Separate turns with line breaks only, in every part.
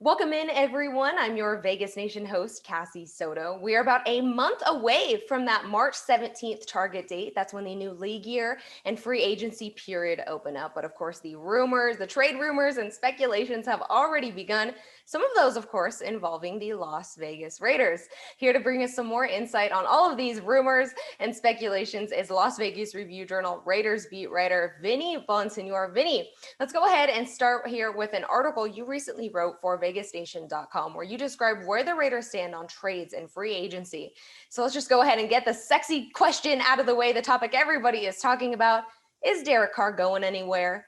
Welcome in, everyone. I'm your Vegas Nation host, Cassie Soto. We are about a month away from that March 17th target date. That's when the new league year and free agency period open up. But of course, the trade rumors, and speculations have already begun. Some of those, of course, involving the Las Vegas Raiders. Here to bring us some more insight on all of these rumors and speculations is Las Vegas Review-Journal Raiders beat writer Vinny Bonsignore. Vinny, let's go ahead and start here with an article you recently wrote for VegasNation.com where you describe where the Raiders stand on trades and free agency. So let's just go ahead and get the sexy question out of the way, the topic everybody is talking about. Is Derek Carr going anywhere?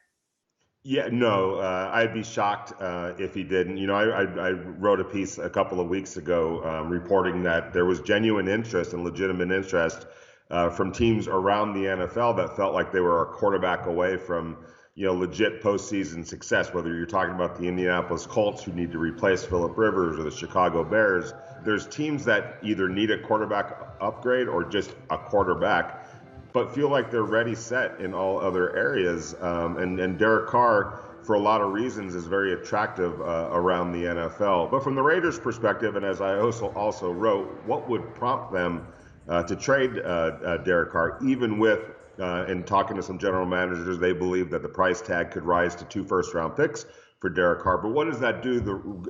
Yeah, no, I'd be shocked if he didn't. I wrote a piece a couple of weeks ago reporting that there was genuine interest and legitimate interest from teams around the NFL that felt like they were a quarterback away from, legit postseason success. Whether you're talking about the Indianapolis Colts, who need to replace Phillip Rivers, or the Chicago Bears, there's teams that either need a quarterback upgrade or just a quarterback, but feel like they're ready set in all other areas. And Derek Carr, for a lot of reasons, is very attractive around the NFL. But from the Raiders' perspective, and as I also wrote, what would prompt them to trade Derek Carr, even with, in talking to some general managers, they believe that the price tag could rise to 2 first-round picks for Derek Carr. But what does that do?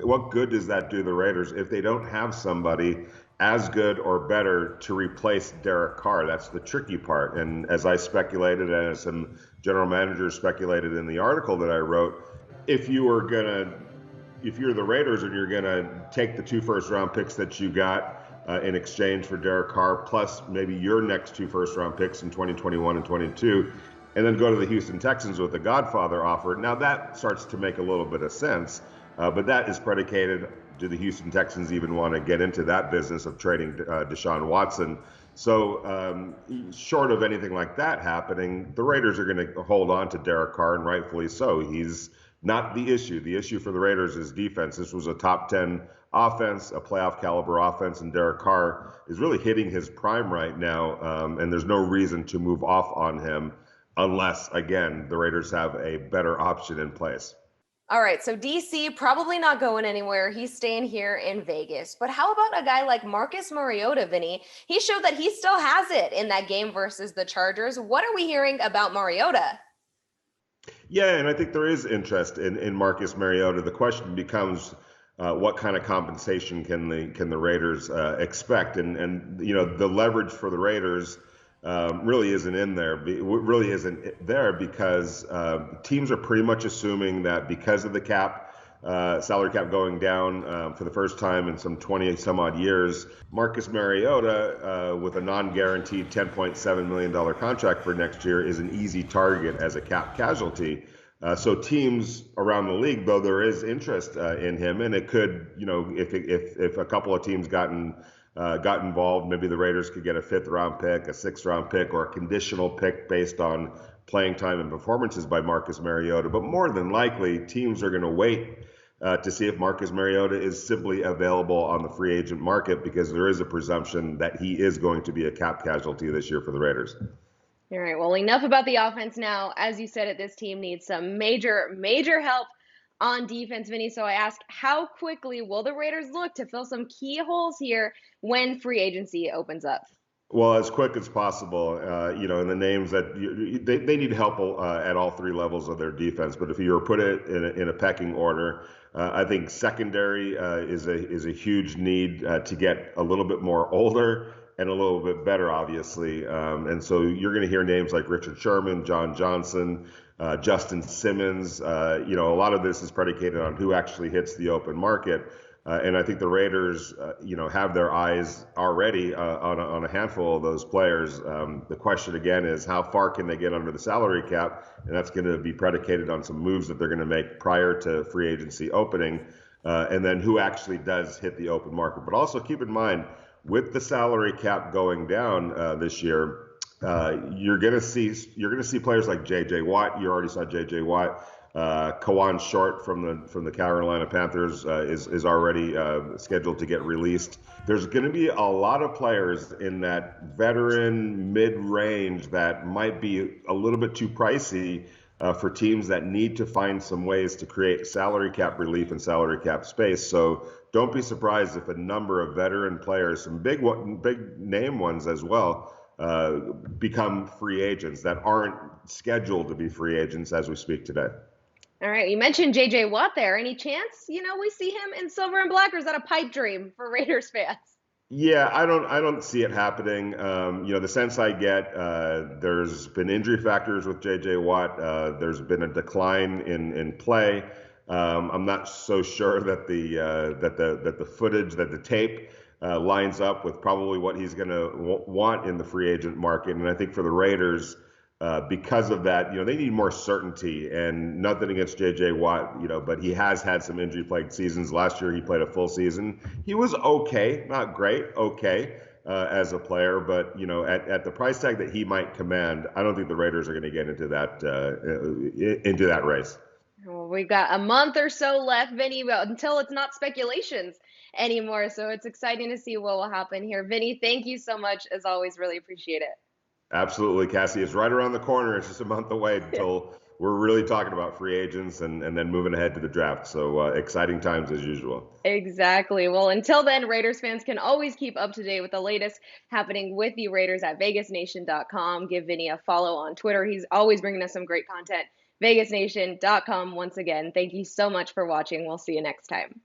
What good does that do the Raiders if they don't have somebody as good or better to replace Derek Carr? That's the tricky part. And as I speculated, and as some general managers speculated in the article that I wrote, if you're the Raiders and you're gonna take the 2 first-round picks that you got in exchange for Derek Carr, plus maybe your next 2 first-round picks in 2021 and 22, and then go to the Houston Texans with the Godfather offer. Now that starts to make a little bit of sense, but that is predicated, do the Houston Texans even want to get into that business of trading Deshaun Watson? So short of anything like that happening, the Raiders are going to hold on to Derek Carr, and rightfully so. He's not the issue. The issue for the Raiders is defense. This was a top 10 offense, a playoff caliber offense, and Derek Carr is really hitting his prime right now, and there's no reason to move off on him unless, again, the Raiders have a better option in place.
All right, so DC probably not going anywhere. He's staying here in Vegas. But how about a guy like Marcus Mariota, Vinny? He showed that he still has it in that game versus the Chargers. What are we hearing about Mariota?
Yeah, and I think there is interest in Marcus Mariota. The question becomes, what kind of compensation can the Raiders expect? And the leverage for the Raiders really isn't there because teams are pretty much assuming that because of the salary cap going down for the first time in some 20 some odd years, Marcus Mariota, with a non-guaranteed $10.7 million contract for next year, is an easy target as a cap casualty. So teams around the league, though there is interest in him, and it could, if a couple of teams got involved, maybe the Raiders could get a 5th-round pick, a 6th-round pick, or a conditional pick based on playing time and performances by Marcus Mariota. But more than likely, teams are going to wait to see if Marcus Mariota is simply available on the free agent market, because there is a presumption that he is going to be a cap casualty this year for the Raiders.
All right, well, enough about the offense now. As you said, this team needs some major, major help on defense, Vinny. So I ask, how quickly will the Raiders look to fill some key holes here when free agency opens up?
Well, as quick as possible, and the names that they need help at all 3 levels of their defense. But if you were put it in a pecking order, I think secondary is a huge need to get a little bit more older and a little bit better, obviously. And so you're going to hear names like Richard Sherman, John Johnson, Justin Simmons. A lot of this is predicated on who actually hits the open market. And I think the Raiders, have their eyes already on a handful of those players. The question, again, is how far can they get under the salary cap? And that's going to be predicated on some moves that they're going to make prior to free agency opening. And then who actually does hit the open market. But also keep in mind, with the salary cap going down this year, you're going to see players like J.J. Watt. You already saw J.J. Watt. Kawan Short from the Carolina Panthers is already scheduled to get released. There's going to be a lot of players in that veteran mid-range that might be a little bit too pricey for teams that need to find some ways to create salary cap relief and salary cap space. So don't be surprised if a number of veteran players, some big name ones as well, become free agents that aren't scheduled to be free agents as we speak today.
All right, you mentioned JJ Watt there. Any chance, we see him in silver and black, or is that a pipe dream for Raiders fans?
Yeah, I don't see it happening. The sense I get, there's been injury factors with J.J. Watt. There's been a decline in play. I'm not so sure that the footage, that the tape lines up with probably what he's going to want in the free agent market. And I think for the Raiders, because of that, they need more certainty. And nothing against J.J. Watt, but he has had some injury-plagued seasons. Last year, he played a full season. He was okay, not great, okay as a player. But at the price tag that he might command, I don't think the Raiders are going to get into that race.
Well, we've got a month or so left, Vinny, until it's not speculations anymore. So it's exciting to see what will happen here. Vinny, thank you so much. As always, really appreciate it.
Absolutely, Cassie. It's right around the corner. It's just a month away until we're really talking about free agents and then moving ahead to the draft. So exciting times as usual.
Exactly. Well, until then, Raiders fans can always keep up to date with the latest happening with the Raiders at vegasnation.com. Give Vinny a follow on Twitter. He's always bringing us some great content. vegasnation.com once again. Thank you so much for watching. We'll see you next time.